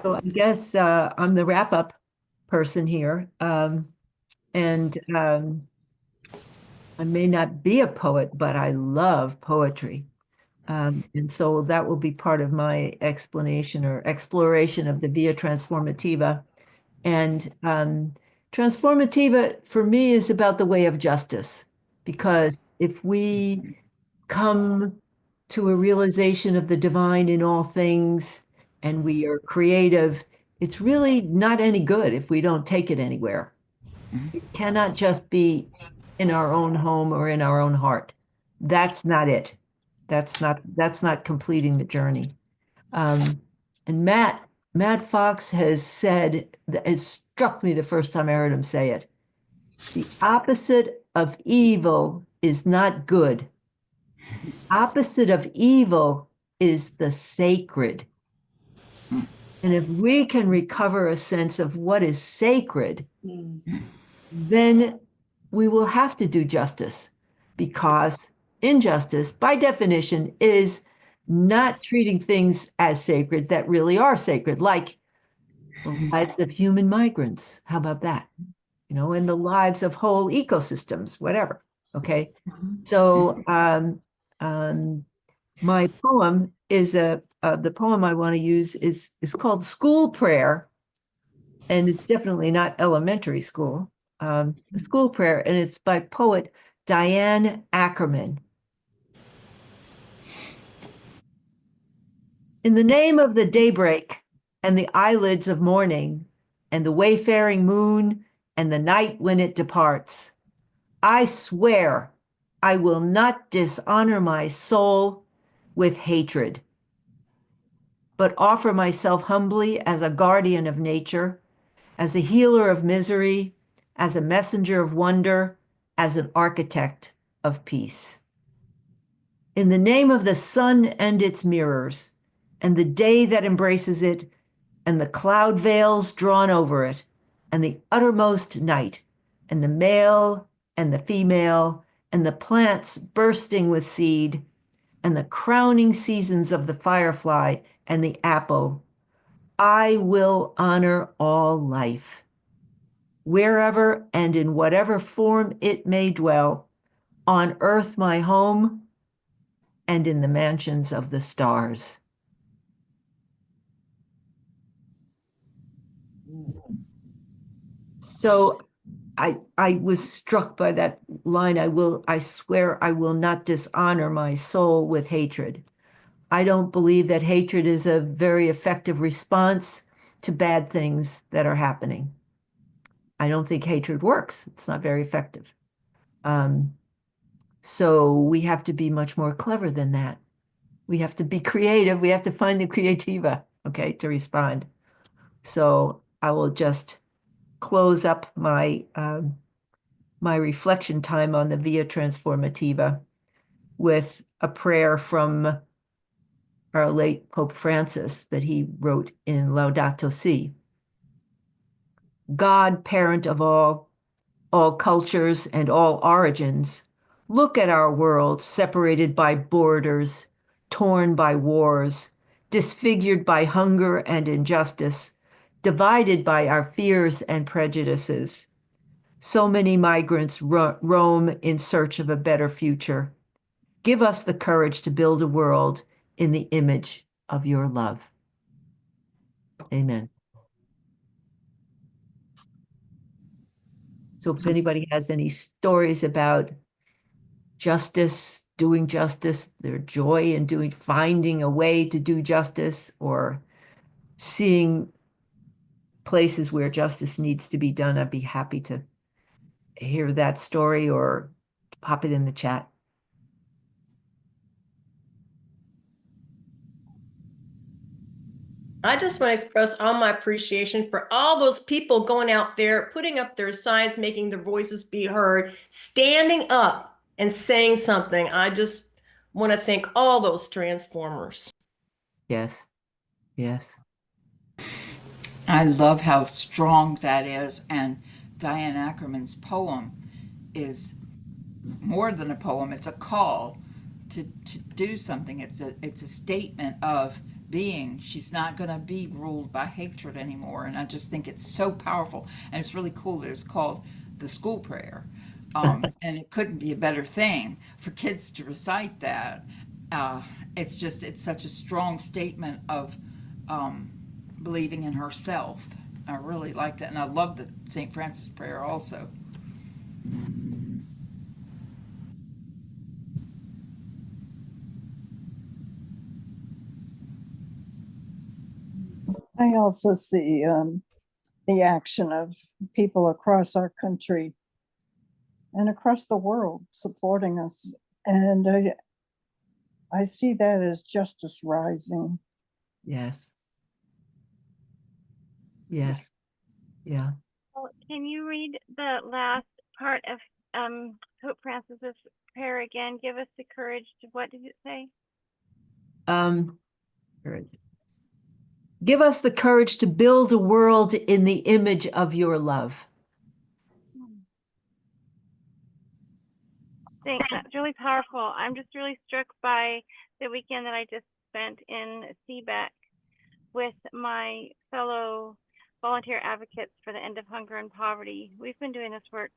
So I guess I'm the wrap-up person here. And I may not be a poet, but I love poetry. And so that will be part of my explanation or exploration of the Via Transformativa. And Transformativa for me is about the way of justice, because if we come to a realization of the divine in all things and we are creative, it's really not any good if we don't take it anywhere. It cannot just be in our own home or in our own heart. That's not it. That's not completing the journey. And Matt Fox has said that it struck me the first time I heard him say it. The opposite of evil is not good. The opposite of evil is the sacred. And if we can recover a sense of what is sacred, then we will have to do justice, because injustice, by definition, is not treating things as sacred that really are sacred, like the lives of human migrants. How about that? And the lives of whole ecosystems, whatever. Okay. So my poem is the poem I want to use is called School Prayer, and it's definitely not elementary school. School Prayer, and it's by poet Diane Ackerman. In the name of the daybreak and the eyelids of morning and the wayfaring moon and the night when it departs, I swear I will not dishonor my soul with hatred, but offer myself humbly as a guardian of nature, as a healer of misery, as a messenger of wonder, as an architect of peace. In the name of the sun and its mirrors, and the day that embraces it, and the cloud veils drawn over it, and the uttermost night, and the male and the female, and the plants bursting with seed, and the crowning seasons of the firefly and the apple, I will honor all life, wherever and in whatever form it may dwell, on earth my home, and in the mansions of the stars. So I was struck by that line. I swear I will not dishonor my soul with hatred. I don't believe that hatred is a very effective response to bad things that are happening. I don't think hatred works. It's not very effective. So we have to be much more clever than that. We have to be creative. We have to find the creativa, okay, to respond. So I will just close up my my reflection time on the Via Transformativa with a prayer from our late Pope Francis that he wrote in Laudato Si. God, parent of all cultures and all origins, look at our world separated by borders, torn by wars, disfigured by hunger and injustice, divided by our fears and prejudices. So many migrants roam in search of a better future. Give us the courage to build a world in the image of your love. Amen. So if anybody has any stories about justice, doing justice, their joy in finding a way to do justice, or seeing places where justice needs to be done, I'd be happy to hear that story or pop it in the chat. I just want to express all my appreciation for all those people going out there, putting up their signs, making their voices be heard, standing up and saying something. I just want to thank all those transformers. Yes. Yes. I love how strong that is. And Diane Ackerman's poem is more than a poem, it's a call to do something. It's a statement of being. She's not going to be ruled by hatred anymore. And I just think it's so powerful. And it's really cool that it's called the school prayer. And it couldn't be a better thing for kids to recite that. It's such a strong statement of believing in herself. I really like that. And I love the St. Francis prayer also. I also see the action of people across our country and across the world supporting us. And I see that as justice rising. Yes. Yes. Yeah. Well, can you read the last part of Pope Francis's prayer again? Give us the courage to, what did it say? Courage. Give us the courage to build a world in the image of your love. Thanks. That's really powerful. I'm just really struck by the weekend that I just spent in Seebeck with my fellow volunteer advocates for the end of hunger and poverty. We've been doing this work,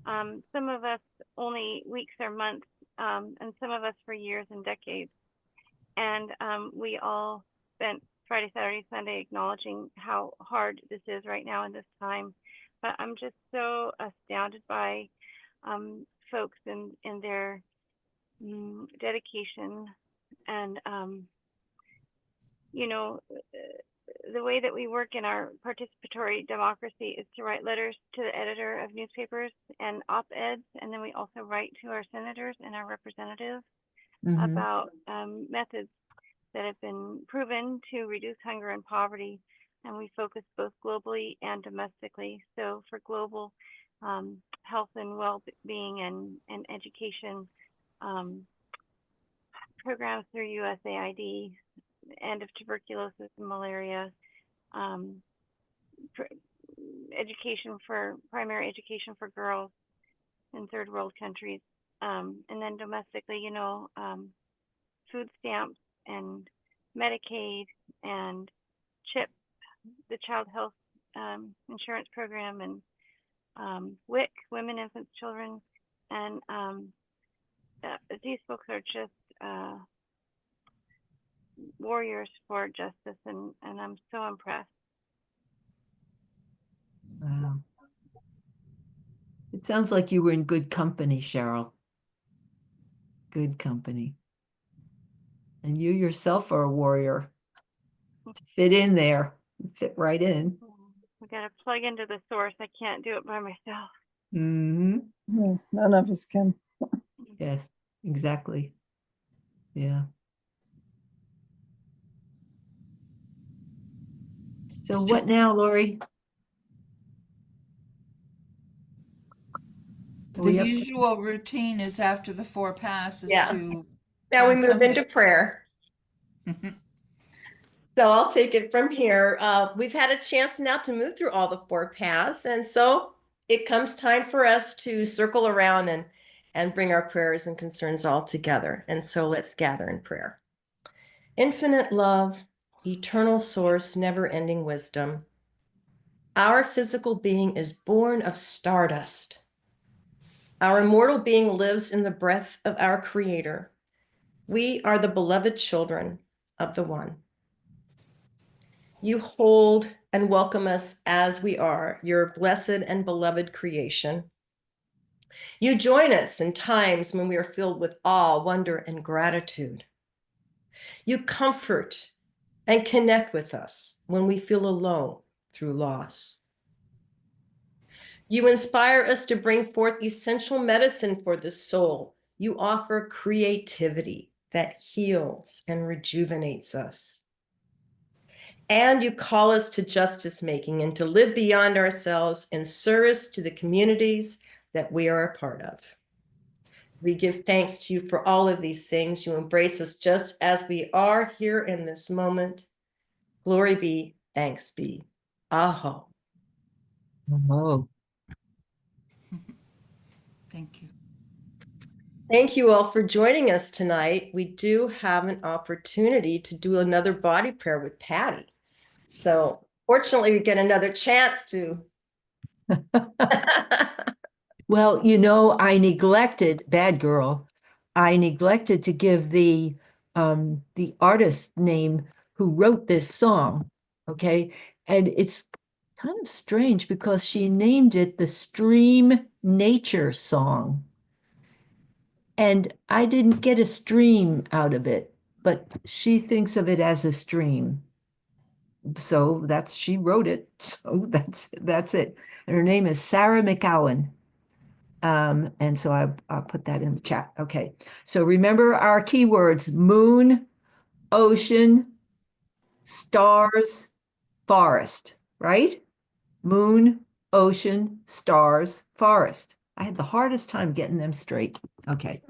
some of us only weeks or months, and some of us for years and decades. And we all spent Friday, Saturday, Sunday acknowledging how hard this is right now in this time. But I'm just so astounded by folks and their dedication and you know, the way that we work in our participatory democracy is to write letters to the editor of newspapers and op-eds, and then we also write to our senators and our representatives about methods that have been proven to reduce hunger and poverty, and we focus both globally and domestically. So for global health and well-being and education programs through USAID, end of tuberculosis and malaria, primary education for girls in third world countries, and then domestically, food stamps and Medicaid and CHIP, the Child Health Insurance Program, and WIC, Women, Infants, Children, and these folks are just warriors for justice, and I'm so impressed. Wow. It sounds like you were in good company, Cheryl. Good company. And you yourself are a warrior. To fit in there, fit right in. We got to plug into the source. I can't do it by myself. No, none of us can. Yes, exactly. Yeah. So what now, Lori? The usual routine is after the 4 passes to. Now we move into prayer. So I'll take it from here. We've had a chance now to move through all the 4 paths. And so it comes time for us to circle around and bring our prayers and concerns all together. And so let's gather in prayer. Infinite love, eternal source, never-ending wisdom. Our physical being is born of stardust. Our immortal being lives in the breath of our Creator. We are the beloved children of the One. You hold and welcome us as we are, your blessed and beloved creation. You join us in times when we are filled with awe, wonder, and gratitude. You comfort and connect with us when we feel alone through loss. You inspire us to bring forth essential medicine for the soul. You offer creativity that heals and rejuvenates us. And you call us to justice making and to live beyond ourselves in service to the communities that we are a part of. We give thanks to you for all of these things. You embrace us just as we are here in this moment. Glory be, thanks be. Aho. Oh, Thank you. Thank you all for joining us tonight. We do have an opportunity to do another body prayer with Patty. So fortunately, we get another chance to. well, I neglected, bad girl. I neglected to give the artist name who wrote this song. Okay. And it's kind of strange because she named it the Stream Nature Song. And I didn't get a stream out of it, but she thinks of it as a stream. So she wrote it. So that's it. And her name is Sarah McCowan. And so I'll put that in the chat. Okay. So remember our keywords: moon, ocean, stars, forest, right? Moon, ocean, stars, forest. I had the hardest time getting them straight. Okay.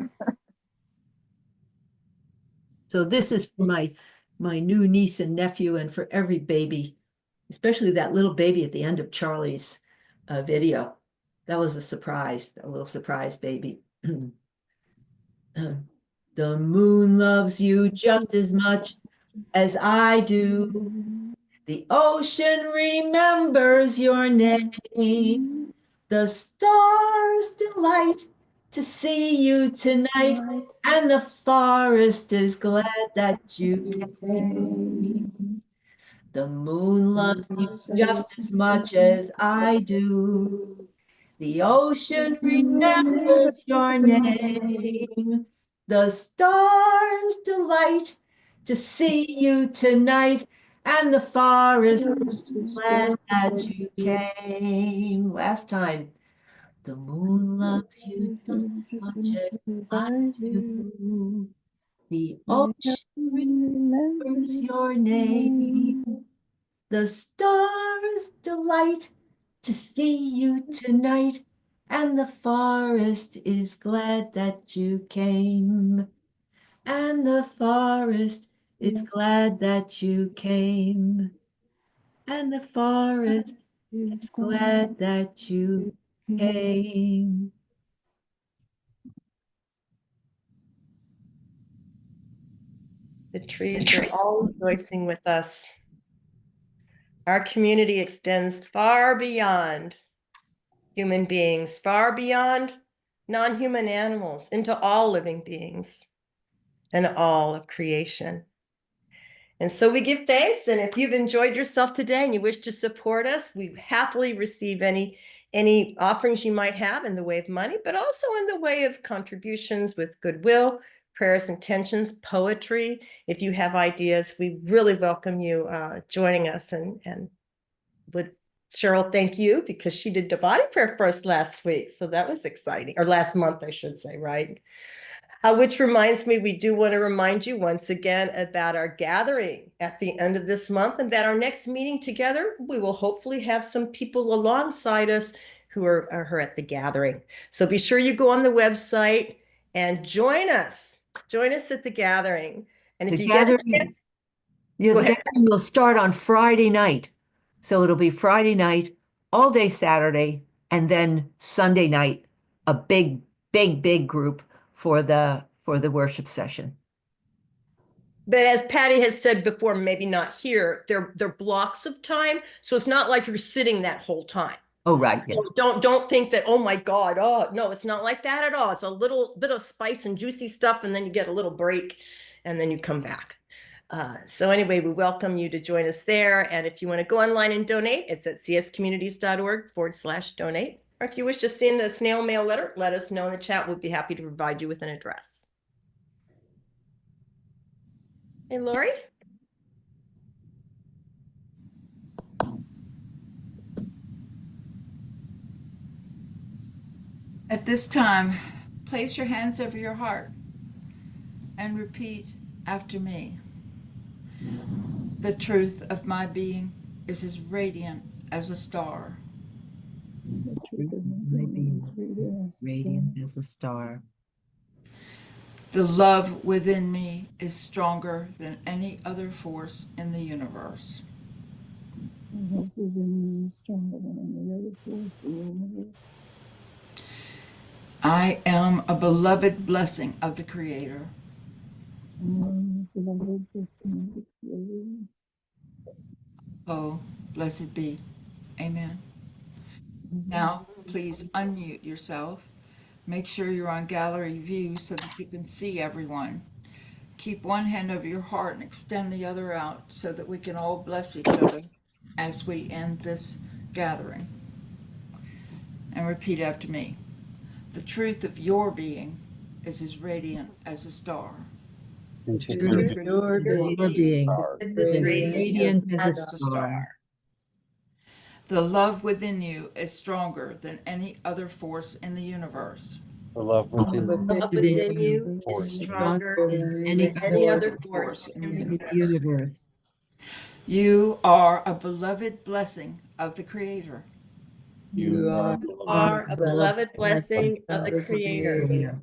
So this is for my new niece and nephew and for every baby, especially that little baby at the end of Charlie's video. That was a surprise, a little surprise baby. The moon loves you just as much as I do. The ocean remembers your name. The stars delight to see you tonight, and the forest is glad that you came. The moon loves you just as much as I do. The ocean remembers your name. The stars delight to see you tonight, and the forest is glad that you came. Last time. The moon loves you just as much as I do. The ocean remembers your name. The stars delight to see you tonight, and the forest is glad that you came. And the forest is glad that you came. And the forest is glad that you came. The trees are all rejoicing with us. Our community extends far beyond human beings, far beyond non-human animals, into all living beings and all of creation. And so we give thanks. And if you've enjoyed yourself today and you wish to support us, we happily receive any offerings you might have in the way of money, but also in the way of contributions with goodwill, prayers, intentions, poetry. If you have ideas, we really welcome you joining us. And would Cheryl thank you, because she did the body prayer for us last week. So that was exciting, or last month, I should say, right? Which reminds me, we do want to remind you once again about our gathering at the end of this month, and that our next meeting together, we will hopefully have some people alongside us who are at the gathering. So be sure you go on the website and join us. Join us at the gathering. And if The you get a gathering- chance, Yeah, Go the ahead. gathering will start on Friday night. So it'll be Friday night, all day Saturday, and then Sunday night, a big, big, big group for the worship session. but as Patty has said before, maybe not here, they're blocks of time. So it's not like you're sitting that whole time. Oh, right. Yeah. Don't think that, oh my God, oh no, it's not like that at all. It's a little bit of spice and juicy stuff, and then you get a little break, and then you come back. So anyway, we welcome you to join us there. And if you want to go online and donate, it's at cscommunities.org/donate. Or if you wish to send a snail mail letter, let us know in the chat. We'll be happy to provide you with an address. Hey, Lori? At this time, place your hands over your heart and repeat after me. The truth of my being is as radiant as a star. The truth of my being is radiant as a Radiant star. as a star. The love within me is stronger than any other force in the universe. The love within me is stronger than any other force in the universe. I am a beloved blessing of the Creator. I am the beloved blessing of the Creator. Oh, blessed be. Amen. Now, please unmute yourself. Make sure you're on gallery view so that you can see everyone. Keep one hand over your heart and extend the other out so that we can all bless each other as we end this gathering. And repeat after me. The truth of your being is as radiant as a star. And The to truth your of Your being star. is is as radiant radiant as as a a star. The love within you is stronger than any other force in the universe. The love within The love within you is Force. stronger than than any other force in the in the universe. universe. You are a beloved blessing of the Creator. you are Are a beloved blessing of the Creator.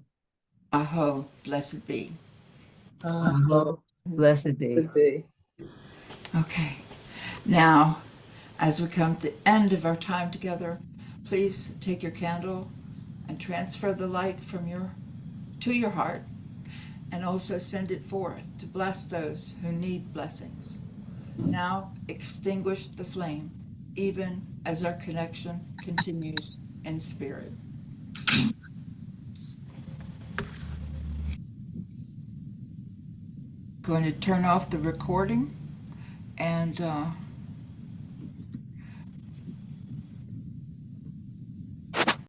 Aho, blessed be. Aho, blessed be. Okay. Now, as we come to the end of our time together, please take your candle and transfer the light to your heart, and also send it forth to bless those who need blessings. Now extinguish the flame, even as our connection continues in spirit. Going to turn off the recording and